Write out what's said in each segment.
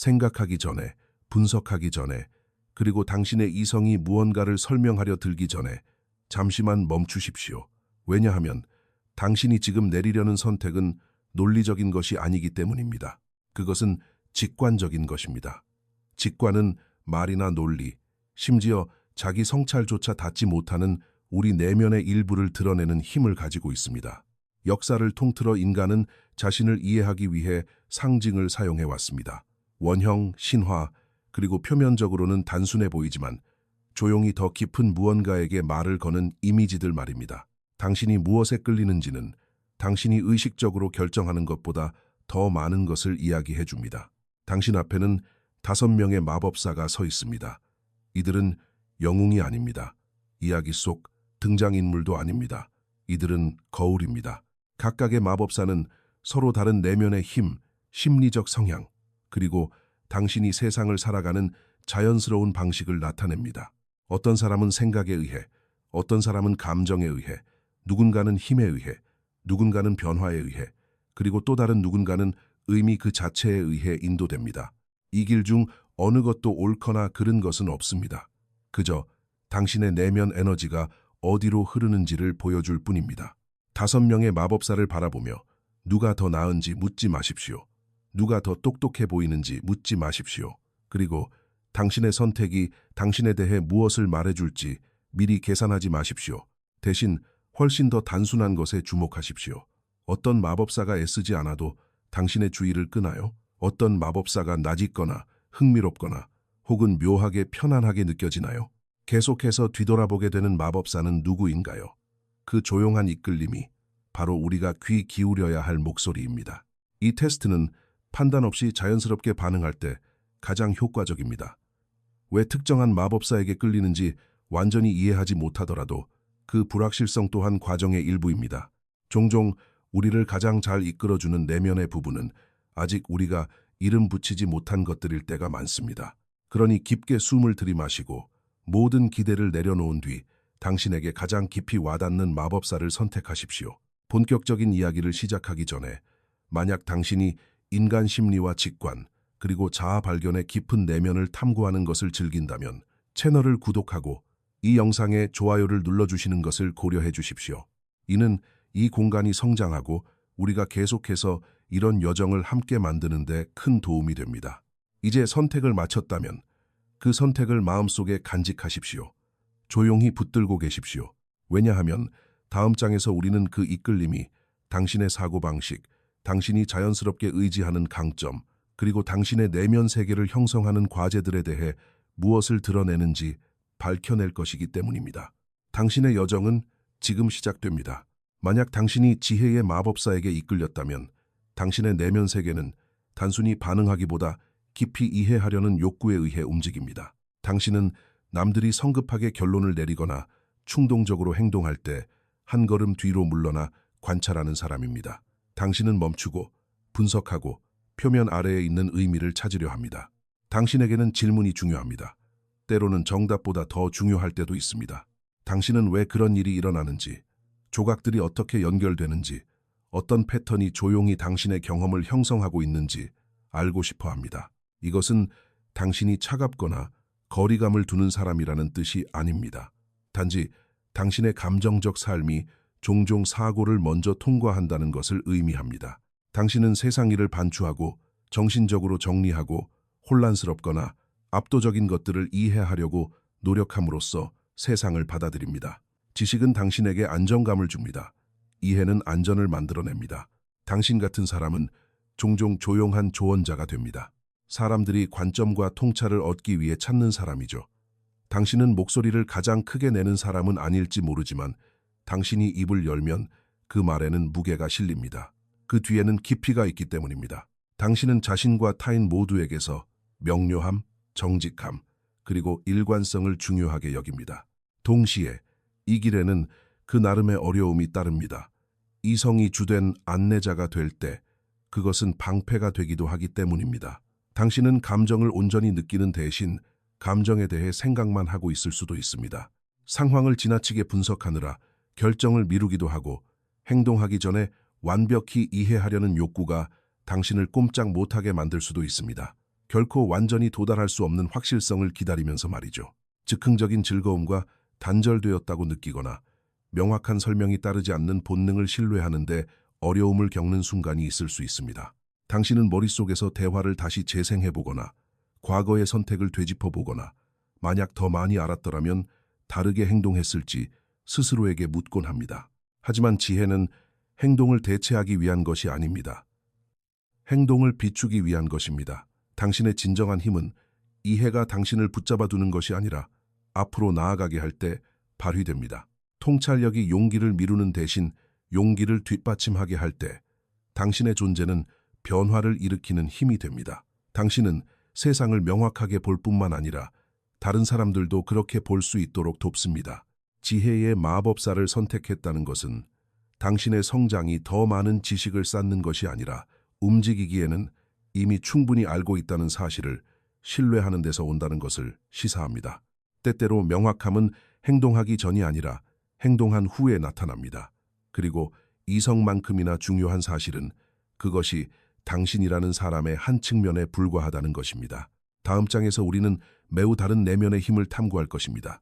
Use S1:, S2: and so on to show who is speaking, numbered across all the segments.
S1: 생각하기 전에, 분석하기 전에, 그리고 당신의 이성이 무언가를 설명하려 들기 전에 잠시만 멈추십시오. 왜냐하면 당신이 지금 내리려는 선택은 논리적인 것이 아니기 때문입니다. 그것은 직관적인 것입니다. 직관은 말이나 논리, 심지어 자기 성찰조차 닿지 못하는 우리 내면의 일부를 드러내는 힘을 가지고 있습니다. 역사를 통틀어 인간은 자신을 이해하기 위해 상징을 사용해 왔습니다. 원형, 신화, 그리고 표면적으로는 단순해 보이지만 조용히 더 깊은 무언가에게 말을 거는 이미지들 말입니다. 당신이 무엇에 끌리는지는 당신이 의식적으로 결정하는 것보다 더 많은 것을 이야기해 줍니다. 당신 앞에는 5명의 마법사가 서 있습니다. 이들은 영웅이 아닙니다. 이야기 속 등장인물도 아닙니다. 이들은 거울입니다. 각각의 마법사는 서로 다른 내면의 힘, 심리적 성향, 그리고 당신이 세상을 살아가는 자연스러운 방식을 나타냅니다. 어떤 사람은 생각에 의해, 어떤 사람은 감정에 의해, 누군가는 힘에 의해, 누군가는 변화에 의해, 그리고 또 다른 누군가는 의미 그 자체에 의해 인도됩니다. 이 길 중 어느 것도 옳거나 그른 것은 없습니다. 그저 당신의 내면 에너지가 어디로 흐르는지를 보여줄 뿐입니다. 5명의 마법사를 바라보며 누가 더 나은지 묻지 마십시오. 누가 더 똑똑해 보이는지 묻지 마십시오. 그리고 당신의 선택이 당신에 대해 무엇을 말해줄지 미리 계산하지 마십시오. 대신 훨씬 더 단순한 것에 주목하십시오. 어떤 마법사가 애쓰지 않아도 당신의 주의를 끄나요? 어떤 마법사가 낯익거나 흥미롭거나 혹은 묘하게 편안하게 느껴지나요? 계속해서 뒤돌아보게 되는 마법사는 누구인가요? 그 조용한 이끌림이 바로 우리가 귀 기울여야 할 목소리입니다. 이 테스트는 판단 없이 자연스럽게 반응할 때 가장 효과적입니다. 왜 특정한 마법사에게 끌리는지 완전히 이해하지 못하더라도 그 불확실성 또한 과정의 일부입니다. 종종 우리를 가장 잘 이끌어주는 내면의 부분은 아직 우리가 이름 붙이지 못한 것들일 때가 많습니다. 그러니 깊게 숨을 들이마시고 모든 기대를 내려놓은 뒤 당신에게 가장 깊이 와닿는 마법사를 선택하십시오. 본격적인 이야기를 시작하기 전에 만약 당신이 인간 심리와 직관, 그리고 자아 발견의 깊은 내면을 탐구하는 것을 즐긴다면 채널을 구독하고 이 영상에 좋아요를 눌러주시는 것을 고려해 주십시오. 이는 이 공간이 성장하고 우리가 계속해서 이런 여정을 함께 만드는 데 큰 도움이 됩니다. 이제 선택을 마쳤다면 그 선택을 마음속에 간직하십시오. 조용히 붙들고 계십시오. 왜냐하면 다음 장에서 우리는 그 이끌림이 당신의 사고방식, 당신이 자연스럽게 의지하는 강점, 그리고 당신의 내면 세계를 형성하는 과제들에 대해 무엇을 드러내는지 밝혀낼 것이기 때문입니다. 당신의 여정은 지금 시작됩니다. 만약 당신이 지혜의 마법사에게 이끌렸다면 당신의 내면 세계는 단순히 반응하기보다 깊이 이해하려는 욕구에 의해 움직입니다. 당신은 남들이 성급하게 결론을 내리거나 충동적으로 행동할 때 한 걸음 뒤로 물러나 관찰하는 사람입니다. 당신은 멈추고 분석하고 표면 아래에 있는 의미를 찾으려 합니다. 당신에게는 질문이 중요합니다. 때로는 정답보다 더 중요할 때도 있습니다. 당신은 왜 그런 일이 일어나는지, 조각들이 어떻게 연결되는지, 어떤 패턴이 조용히 당신의 경험을 형성하고 있는지 알고 싶어 합니다. 이것은 당신이 차갑거나 거리감을 두는 사람이라는 뜻이 아닙니다. 단지 당신의 감정적 삶이 종종 사고를 먼저 통과한다는 것을 의미합니다. 당신은 세상 일을 반추하고 정신적으로 정리하고 혼란스럽거나 압도적인 것들을 이해하려고 노력함으로써 세상을 받아들입니다. 지식은 당신에게 안정감을 줍니다. 이해는 안전을 만들어냅니다. 당신 같은 사람은 종종 조용한 조언자가 됩니다. 사람들이 관점과 통찰을 얻기 위해 찾는 사람이죠. 당신은 목소리를 가장 크게 내는 사람은 아닐지 모르지만 당신이 입을 열면 그 말에는 무게가 실립니다. 그 뒤에는 깊이가 있기 때문입니다. 당신은 자신과 타인 모두에게서 명료함, 정직함, 그리고 일관성을 중요하게 여깁니다. 동시에 이 길에는 그 나름의 어려움이 따릅니다. 이성이 주된 안내자가 될 때 그것은 방패가 되기도 하기 때문입니다. 당신은 감정을 온전히 느끼는 대신 감정에 대해 생각만 하고 있을 수도 있습니다. 상황을 지나치게 분석하느라 결정을 미루기도 하고 행동하기 전에 완벽히 이해하려는 욕구가 당신을 꼼짝 못하게 만들 수도 있습니다. 결코 완전히 도달할 수 없는 확실성을 기다리면서 말이죠. 즉흥적인 즐거움과 단절되었다고 느끼거나 명확한 설명이 따르지 않는 본능을 신뢰하는데 어려움을 겪는 순간이 있을 수 있습니다. 당신은 머릿속에서 대화를 다시 재생해보거나 과거의 선택을 되짚어보거나 만약 더 많이 알았더라면 다르게 행동했을지 스스로에게 묻곤 합니다. 하지만 지혜는 행동을 대체하기 위한 것이 아닙니다. 행동을 비추기 위한 것입니다. 당신의 진정한 힘은 이해가 당신을 붙잡아 두는 것이 아니라 앞으로 나아가게 할 때 발휘됩니다. 통찰력이 용기를 미루는 대신 용기를 뒷받침하게 할 때 당신의 존재는 변화를 일으키는 힘이 됩니다. 당신은 세상을 명확하게 볼 뿐만 아니라 다른 사람들도 그렇게 볼 수 있도록 돕습니다. 지혜의 마법사를 선택했다는 것은 당신의 성장이 더 많은 지식을 쌓는 것이 아니라 움직이기에는 이미 충분히 알고 있다는 사실을 신뢰하는 데서 온다는 것을 시사합니다. 때때로 명확함은 행동하기 전이 아니라 행동한 후에 나타납니다. 그리고 이성만큼이나 중요한 사실은 그것이 당신이라는 사람의 한 측면에 불과하다는 것입니다. 다음 장에서 우리는 매우 다른 내면의 힘을 탐구할 것입니다.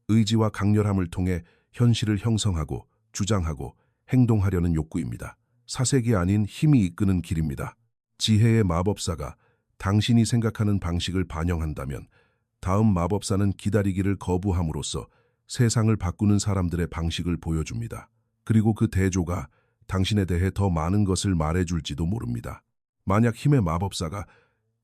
S1: 의지와 강렬함을 통해 현실을 형성하고 주장하고 행동하려는 욕구입니다. 사색이 아닌 힘이 이끄는 길입니다. 지혜의 마법사가 당신이 생각하는 방식을 반영한다면 다음 마법사는 기다리기를 거부함으로써 세상을 바꾸는 사람들의 방식을 보여줍니다. 그리고 그 대조가 당신에 대해 더 많은 것을 말해줄지도 모릅니다. 만약 힘의 마법사가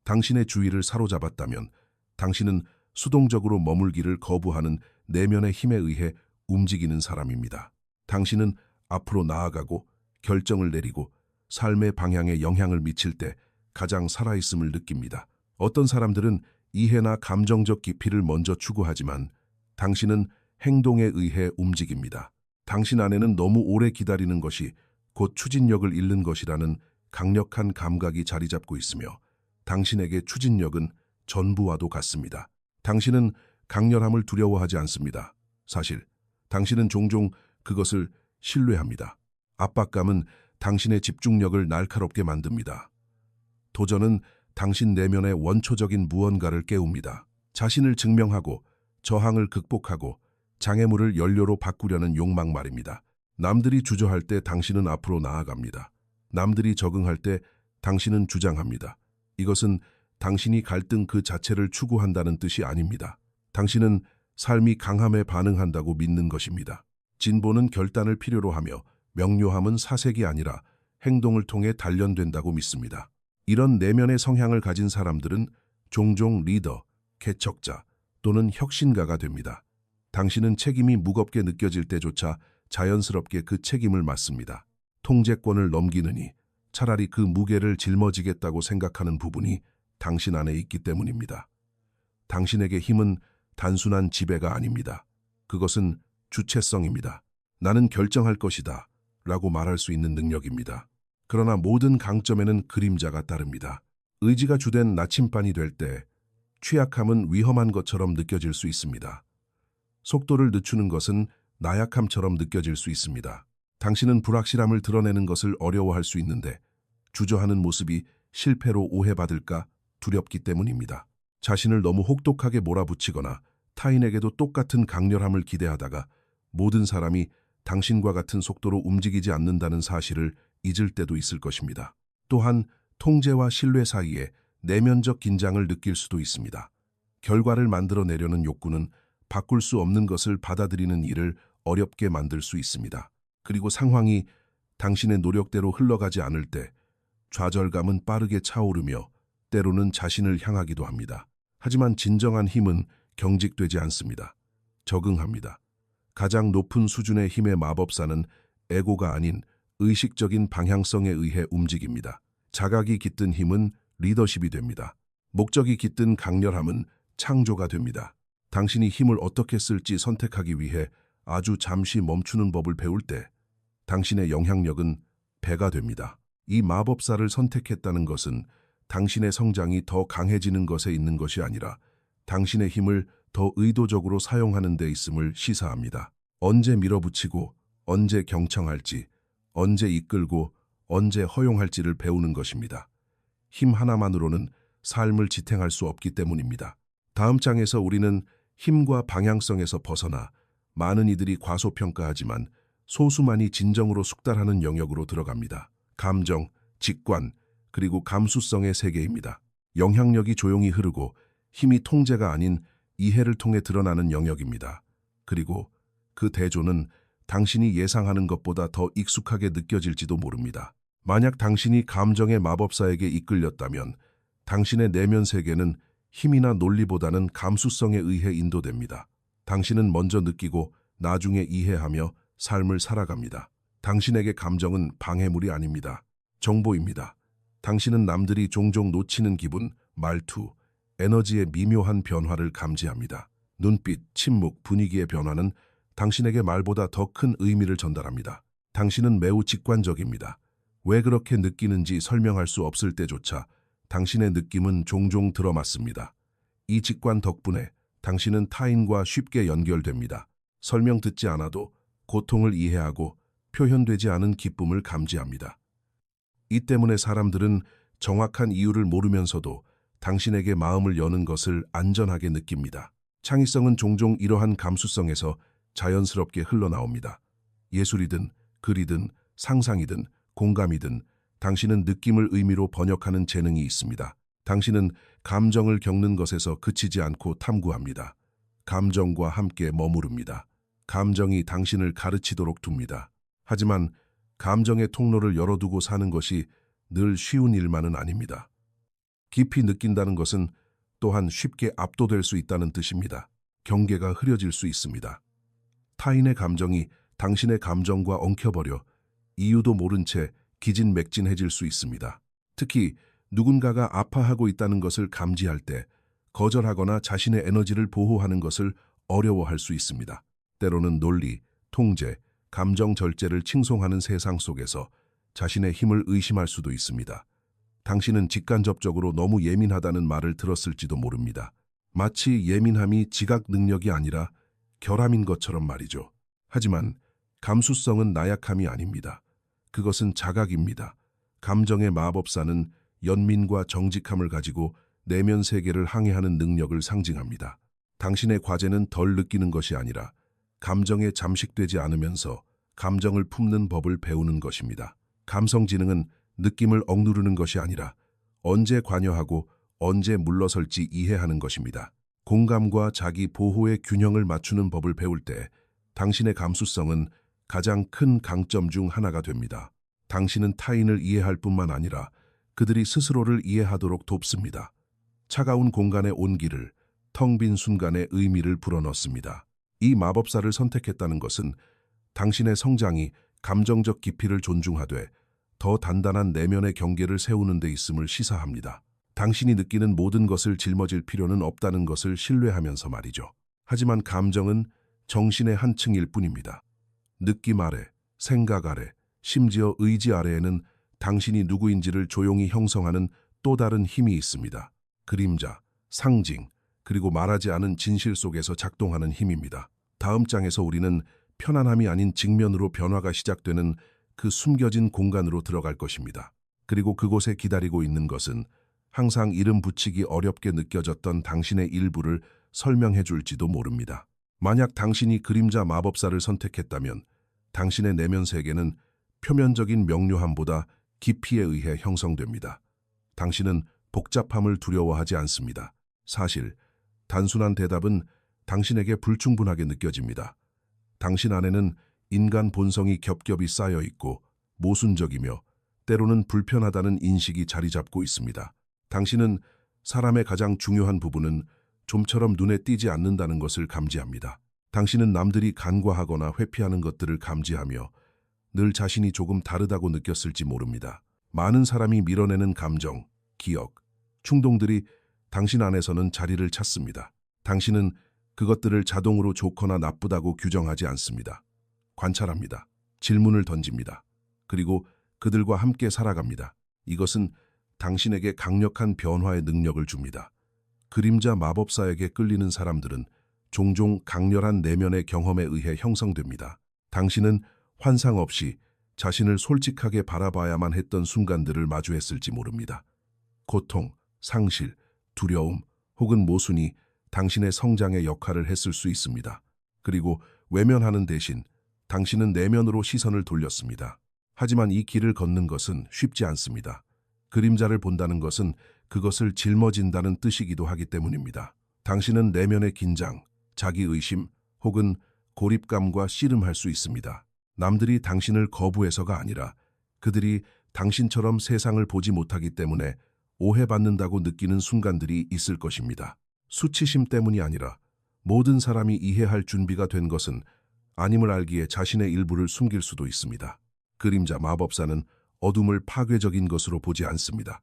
S1: 당신의 주의를 사로잡았다면 당신은 수동적으로 머물기를 거부하는 내면의 힘에 의해 움직이는 사람입니다. 당신은 앞으로 나아가고 결정을 내리고 삶의 방향에 영향을 미칠 때 가장 살아있음을 느낍니다. 어떤 사람들은 이해나 감정적 깊이를 먼저 추구하지만 당신은 행동에 의해 움직입니다. 당신 안에는 너무 오래 기다리는 것이 곧 추진력을 잃는 것이라는 강력한 감각이 자리 잡고 있으며 당신에게 추진력은 전부와도 같습니다. 당신은 강렬함을 두려워하지 않습니다. 사실 당신은 종종 그것을 신뢰합니다. 압박감은 당신의 집중력을 날카롭게 만듭니다. 도전은 당신 내면의 원초적인 무언가를 깨웁니다. 자신을 증명하고 저항을 극복하고 장애물을 연료로 바꾸려는 욕망 말입니다. 남들이 주저할 때 당신은 앞으로 나아갑니다. 남들이 적응할 때 당신은 주장합니다. 이것은 당신이 갈등 그 자체를 추구한다는 뜻이 아닙니다. 당신은 삶이 강함에 반응한다고 믿는 것입니다. 진보는 결단을 필요로 하며 명료함은 사색이 아니라 행동을 통해 단련된다고 믿습니다. 이런 내면의 성향을 가진 사람들은 종종 리더, 개척자 또는 혁신가가 됩니다. 당신은 책임이 무겁게 느껴질 때조차 자연스럽게 그 책임을 맡습니다. 통제권을 넘기느니 차라리 그 무게를 짊어지겠다고 생각하는 부분이 당신 안에 있기 때문입니다. 당신에게 힘은 단순한 지배가 아닙니다. 그것은 주체성입니다. 나는 결정할 것이다 라고 말할 수 있는 능력입니다. 그러나 모든 강점에는 그림자가 따릅니다. 의지가 주된 나침반이 될 때 취약함은 위험한 것처럼 느껴질 수 있습니다. 속도를 늦추는 것은 나약함처럼 느껴질 수 있습니다. 당신은 불확실함을 드러내는 것을 어려워할 수 있는데 주저하는 모습이 실패로 오해받을까 두렵기 때문입니다. 자신을 너무 혹독하게 몰아붙이거나 타인에게도 똑같은 강렬함을 기대하다가 모든 사람이 당신과 같은 속도로 움직이지 않는다는 사실을 잊을 때도 있을 것입니다. 또한 통제와 신뢰 사이에 내면적 긴장을 느낄 수도 있습니다. 결과를 만들어내려는 욕구는 바꿀 수 없는 것을 받아들이는 일을 어렵게 만들 수 있습니다. 그리고 상황이 당신의 노력대로 흘러가지 않을 때 좌절감은 빠르게 차오르며 때로는 자신을 향하기도 합니다. 하지만 진정한 힘은 경직되지 않습니다. 적응합니다. 가장 높은 수준의 힘의 마법사는 에고가 아닌 의식적인 방향성에 의해 움직입니다. 자각이 깃든 힘은 리더십이 됩니다. 목적이 깃든 강렬함은 창조가 됩니다. 당신이 힘을 어떻게 쓸지 선택하기 위해 아주 잠시 멈추는 법을 배울 때 당신의 영향력은 배가 됩니다. 이 마법사를 선택했다는 것은 당신의 성장이 더 강해지는 것에 있는 것이 아니라 당신의 힘을 더 의도적으로 사용하는 데 있음을 시사합니다. 언제 밀어붙이고 언제 경청할지, 언제 이끌고 언제 허용할지를 배우는 것입니다. 힘 하나만으로는 삶을 지탱할 수 없기 때문입니다. 다음 장에서 우리는 힘과 방향성에서 벗어나 많은 이들이 과소평가하지만 소수만이 진정으로 숙달하는 영역으로 들어갑니다. 감정, 직관, 그리고 감수성의 세계입니다. 영향력이 조용히 흐르고 힘이 통제가 아닌 이해를 통해 드러나는 영역입니다. 그리고 그 대조는 당신이 예상하는 것보다 더 익숙하게 느껴질지도 모릅니다. 만약 당신이 감정의 마법사에게 이끌렸다면 당신의 내면 세계는 힘이나 논리보다는 감수성에 의해 인도됩니다. 당신은 먼저 느끼고 나중에 이해하며 삶을 살아갑니다. 당신에게 감정은 방해물이 아닙니다. 정보입니다. 당신은 남들이 종종 놓치는 기분, 말투, 에너지의 미묘한 변화를 감지합니다. 눈빛, 침묵, 분위기의 변화는 당신에게 말보다 더 큰 의미를 전달합니다. 당신은 매우 직관적입니다. 왜 그렇게 느끼는지 설명할 수 없을 때조차 당신의 느낌은 종종 들어맞습니다. 이 직관 덕분에 당신은 타인과 쉽게 연결됩니다. 설명 듣지 않아도 고통을 이해하고 표현되지 않은 기쁨을 감지합니다. 이 때문에 사람들은 정확한 이유를 모르면서도 당신에게 마음을 여는 것을 안전하게 느낍니다. 창의성은 종종 이러한 감수성에서 자연스럽게 흘러나옵니다. 예술이든 글이든 상상이든 공감이든 당신은 느낌을 의미로 번역하는 재능이 있습니다. 당신은 감정을 겪는 것에서 그치지 않고 탐구합니다. 감정과 함께 머무릅니다. 감정이 당신을 가르치도록 둡니다. 하지만 감정의 통로를 열어두고 사는 것이 늘 쉬운 일만은 아닙니다. 깊이 느낀다는 것은 또한 쉽게 압도될 수 있다는 뜻입니다. 경계가 흐려질 수 있습니다. 타인의 감정이 당신의 감정과 엉켜버려 이유도 모른 채 기진맥진해질 수 있습니다. 특히 누군가가 아파하고 있다는 것을 감지할 때 거절하거나 자신의 에너지를 보호하는 것을 어려워할 수 있습니다. 때로는 논리, 통제, 감정 절제를 칭송하는 세상 속에서 자신의 힘을 의심할 수도 있습니다. 당신은 직간접적으로 너무 예민하다는 말을 들었을지도 모릅니다. 마치 예민함이 지각 능력이 아니라 결함인 것처럼 말이죠. 하지만 감수성은 나약함이 아닙니다. 그것은 자각입니다. 감정의 마법사는 연민과 정직함을 가지고 내면 세계를 항해하는 능력을 상징합니다. 당신의 과제는 덜 느끼는 것이 아니라 감정에 잠식되지 않으면서 감정을 품는 법을 배우는 것입니다. 감성지능은 느낌을 억누르는 것이 아니라 언제 관여하고 언제 물러설지 이해하는 것입니다. 공감과 자기 보호의 균형을 맞추는 법을 배울 때 당신의 감수성은 가장 큰 강점 중 하나가 됩니다. 당신은 타인을 이해할 뿐만 아니라 그들이 스스로를 이해하도록 돕습니다. 차가운 공간의 온기를, 텅 빈 순간의 의미를 불어넣습니다. 이 마법사를 선택했다는 것은 당신의 성장이 감정적 깊이를 존중하되 더 단단한 내면의 경계를 세우는 데 있음을 시사합니다. 당신이 느끼는 모든 것을 짊어질 필요는 없다는 것을 신뢰하면서 말이죠. 하지만 감정은 정신의 한 층일 뿐입니다. 느낌 아래, 생각 아래, 심지어 의지 아래에는 당신이 누구인지를 조용히 형성하는 또 다른 힘이 있습니다. 그림자, 상징, 그리고 말하지 않은 진실 속에서 작동하는 힘입니다. 다음 장에서 우리는 편안함이 아닌 직면으로 변화가 시작되는 그 숨겨진 공간으로 들어갈 것입니다. 그리고 그곳에 기다리고 있는 것은 항상 이름 붙이기 어렵게 느껴졌던 당신의 일부를 설명해 줄지도 모릅니다. 만약 당신이 그림자 마법사를 선택했다면 당신의 내면 세계는 표면적인 명료함보다 깊이에 의해 형성됩니다. 당신은 복잡함을 두려워하지 않습니다. 사실, 단순한 대답은 당신에게 불충분하게 느껴집니다. 당신 안에는 인간 본성이 겹겹이 쌓여 있고 모순적이며 때로는 불편하다는 인식이 자리 잡고 있습니다. 당신은 사람의 가장 중요한 부분은 좀처럼 눈에 띄지 않는다는 것을 감지합니다. 당신은 남들이 간과하거나 회피하는 것들을 감지하며 늘 자신이 조금 다르다고 느꼈을지 모릅니다. 많은 사람이 밀어내는 감정, 기억, 충동들이 당신 안에서는 자리를 찾습니다. 당신은 그것들을 자동으로 좋거나 나쁘다고 규정하지 않습니다. 관찰합니다. 질문을 던집니다. 그리고 그들과 함께 살아갑니다. 이것은 당신에게 강력한 변화의 능력을 줍니다. 그림자 마법사에게 끌리는 사람들은 종종 강렬한 내면의 경험에 의해 형성됩니다. 당신은 환상 없이 자신을 솔직하게 바라봐야만 했던 순간들을 마주했을지 모릅니다. 고통, 상실, 두려움 혹은 모순이 당신의 성장의 역할을 했을 수 있습니다. 그리고 외면하는 대신 당신은 내면으로 시선을 돌렸습니다. 하지만 이 길을 걷는 것은 쉽지 않습니다. 그림자를 본다는 것은 그것을 짊어진다는 뜻이기도 하기 때문입니다. 당신은 내면의 긴장, 자기의심 혹은 고립감과 씨름할 수 있습니다. 남들이 당신을 거부해서가 아니라 그들이 당신처럼 세상을 보지 못하기 때문에 오해받는다고 느끼는 순간들이 있을 것입니다. 수치심 때문이 아니라 모든 사람이 이해할 준비가 된 것은 아님을 알기에 자신의 일부를 숨길 수도 있습니다. 그림자 마법사는 어둠을 파괴적인 것으로 보지 않습니다.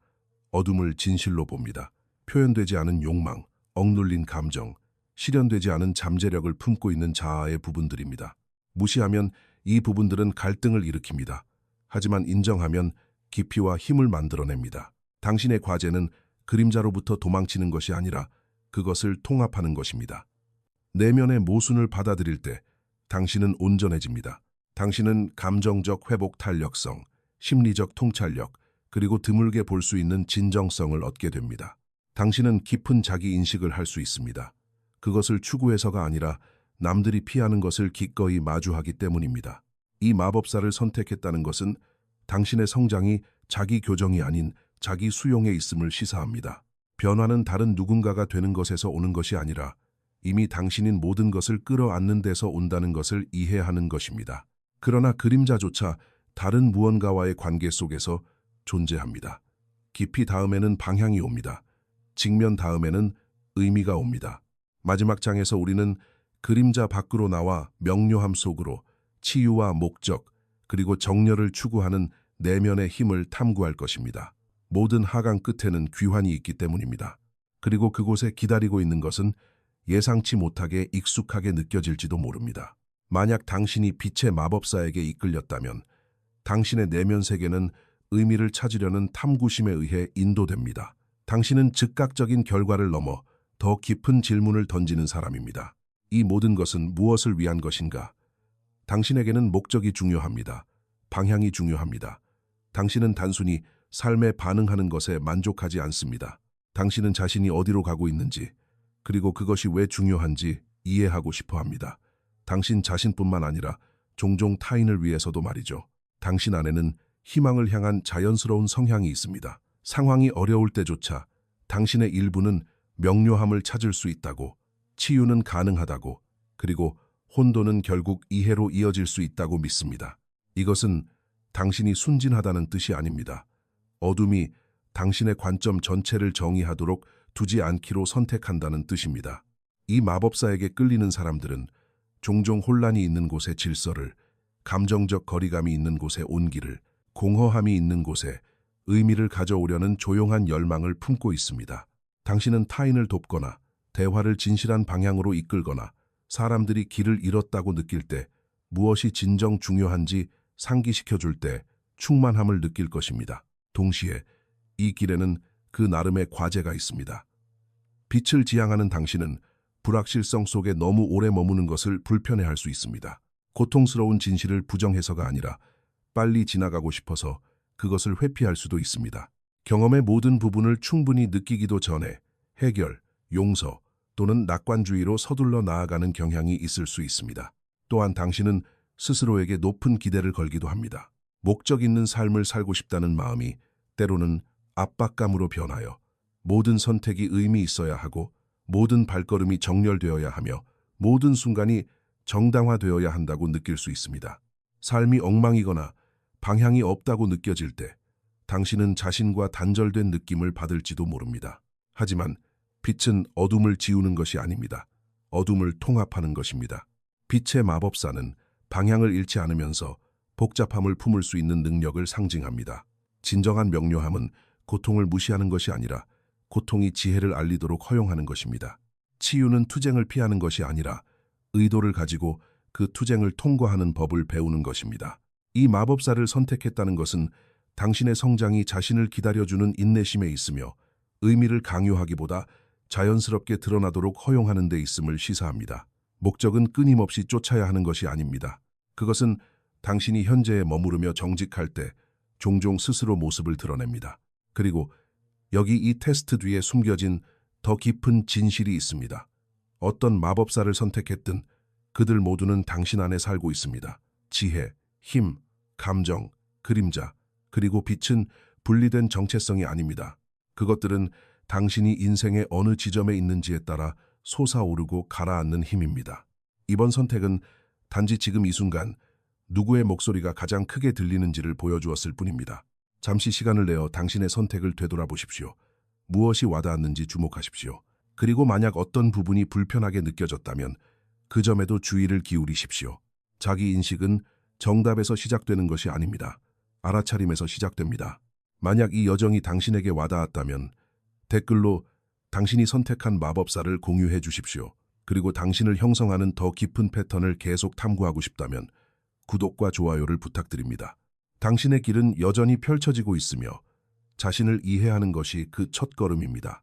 S1: 어둠을 진실로 봅니다. 표현되지 않은 욕망, 억눌린 감정, 실현되지 않은 잠재력을 품고 있는 자아의 부분들입니다. 무시하면 이 부분들은 갈등을 일으킵니다. 하지만 인정하면 깊이와 힘을 만들어냅니다. 당신의 과제는 그림자로부터 도망치는 것이 아니라 그것을 통합하는 것입니다. 내면의 모순을 받아들일 때 당신은 온전해집니다. 당신은 감정적 회복 탄력성, 심리적 통찰력, 그리고 드물게 볼 수 있는 진정성을 얻게 됩니다. 당신은 깊은 자기 인식을 할 수 있습니다. 그것을 추구해서가 아니라 남들이 피하는 것을 기꺼이 마주하기 때문입니다. 이 마법사를 선택했다는 것은 당신의 성장이 자기 교정이 아닌 자기 수용에 있음을 시사합니다. 변화는 다른 누군가가 되는 것에서 오는 것이 아니라 이미 당신인 모든 것을 끌어안는 데서 온다는 것을 이해하는 것입니다. 그러나 그림자조차 다른 무언가와의 관계 속에서 존재합니다. 깊이 다음에는 방향이 옵니다. 직면 다음에는 의미가 옵니다. 마지막 장에서 우리는 그림자 밖으로 나와 명료함 속으로 치유와 목적, 그리고 정렬을 추구하는 내면의 힘을 탐구할 것입니다. 모든 하강 끝에는 귀환이 있기 때문입니다. 그리고 그곳에 기다리고 있는 것은 예상치 못하게 익숙하게 느껴질지도 모릅니다. 만약 당신이 빛의 마법사에게 이끌렸다면 당신의 내면 세계는 의미를 찾으려는 탐구심에 의해 인도됩니다. 당신은 즉각적인 결과를 넘어 더 깊은 질문을 던지는 사람입니다. 이 모든 것은 무엇을 위한 것인가? 당신에게는 목적이 중요합니다. 방향이 중요합니다. 당신은 단순히 삶에 반응하는 것에 만족하지 않습니다. 당신은 자신이 어디로 가고 있는지, 그리고 그것이 왜 중요한지 이해하고 싶어 합니다. 당신 자신뿐만 아니라 종종 타인을 위해서도 말이죠. 당신 안에는 희망을 향한 자연스러운 성향이 있습니다. 상황이 어려울 때조차 당신의 일부는 명료함을 찾을 수 있다고, 치유는 가능하다고, 그리고 혼돈은 결국 이해로 이어질 수 있다고 믿습니다. 이것은 당신이 순진하다는 뜻이 아닙니다. 어둠이 당신의 관점 전체를 정의하도록 두지 않기로 선택한다는 뜻입니다. 이 마법사에게 끌리는 사람들은 종종 혼란이 있는 곳의 질서를, 감정적 거리감이 있는 곳의 온기를, 공허함이 있는 곳에 의미를 가져오려는 조용한 열망을 품고 있습니다. 당신은 타인을 돕거나 대화를 진실한 방향으로 이끌거나 사람들이 길을 잃었다고 느낄 때 무엇이 진정 중요한지 상기시켜줄 때 충만함을 느낄 것입니다. 동시에 이 길에는 그 나름의 과제가 있습니다. 빛을 지향하는 당신은 불확실성 속에 너무 오래 머무는 것을 불편해할 수 있습니다. 고통스러운 진실을 부정해서가 아니라 빨리 지나가고 싶어서 그것을 회피할 수도 있습니다. 경험의 모든 부분을 충분히 느끼기도 전에 해결, 용서 또는 낙관주의로 서둘러 나아가는 경향이 있을 수 있습니다. 또한 당신은 스스로에게 높은 기대를 걸기도 합니다. 목적 있는 삶을 살고 싶다는 마음이 때로는 압박감으로 변하여 모든 선택이 의미 있어야 하고 모든 발걸음이 정렬되어야 하며 모든 순간이 정당화되어야 한다고 느낄 수 있습니다. 삶이 엉망이거나 방향이 없다고 느껴질 때 당신은 자신과 단절된 느낌을 받을지도 모릅니다. 하지만 빛은 어둠을 지우는 것이 아닙니다. 어둠을 통합하는 것입니다. 빛의 마법사는 방향을 잃지 않으면서 복잡함을 품을 수 있는 능력을 상징합니다. 진정한 명료함은 고통을 무시하는 것이 아니라 고통이 지혜를 알리도록 허용하는 것입니다. 치유는 투쟁을 피하는 것이 아니라 의도를 가지고 그 투쟁을 통과하는 법을 배우는 것입니다. 이 마법사를 선택했다는 것은 당신의 성장이 자신을 기다려주는 인내심에 있으며 의미를 강요하기보다 자연스럽게 드러나도록 허용하는 데 있음을 시사합니다. 목적은 끊임없이 쫓아야 하는 것이 아닙니다. 그것은 당신이 현재에 머무르며 정직할 때 종종 스스로 모습을 드러냅니다. 그리고 여기 이 테스트 뒤에 숨겨진 더 깊은 진실이 있습니다. 어떤 마법사를 선택했든 그들 모두는 당신 안에 살고 있습니다. 지혜, 힘, 감정, 그림자, 그리고 빛은 분리된 정체성이 아닙니다. 그것들은 당신이 인생의 어느 지점에 있는지에 따라 솟아오르고 가라앉는 힘입니다. 이번 선택은 단지 지금 이 순간 누구의 목소리가 가장 크게 들리는지를 보여주었을 뿐입니다. 잠시 시간을 내어 당신의 선택을 되돌아보십시오. 무엇이 와닿았는지 주목하십시오. 그리고 만약 어떤 부분이 불편하게 느껴졌다면 그 점에도 주의를 기울이십시오. 자기 인식은 정답에서 시작되는 것이 아닙니다. 알아차림에서 시작됩니다. 만약 이 여정이 당신에게 와닿았다면 댓글로 당신이 선택한 마법사를 공유해 주십시오. 그리고 당신을 형성하는 더 깊은 패턴을 계속 탐구하고 싶다면 구독과 좋아요를 부탁드립니다. 당신의 길은 여전히 펼쳐지고 있으며 자신을 이해하는 것이 그 첫걸음입니다.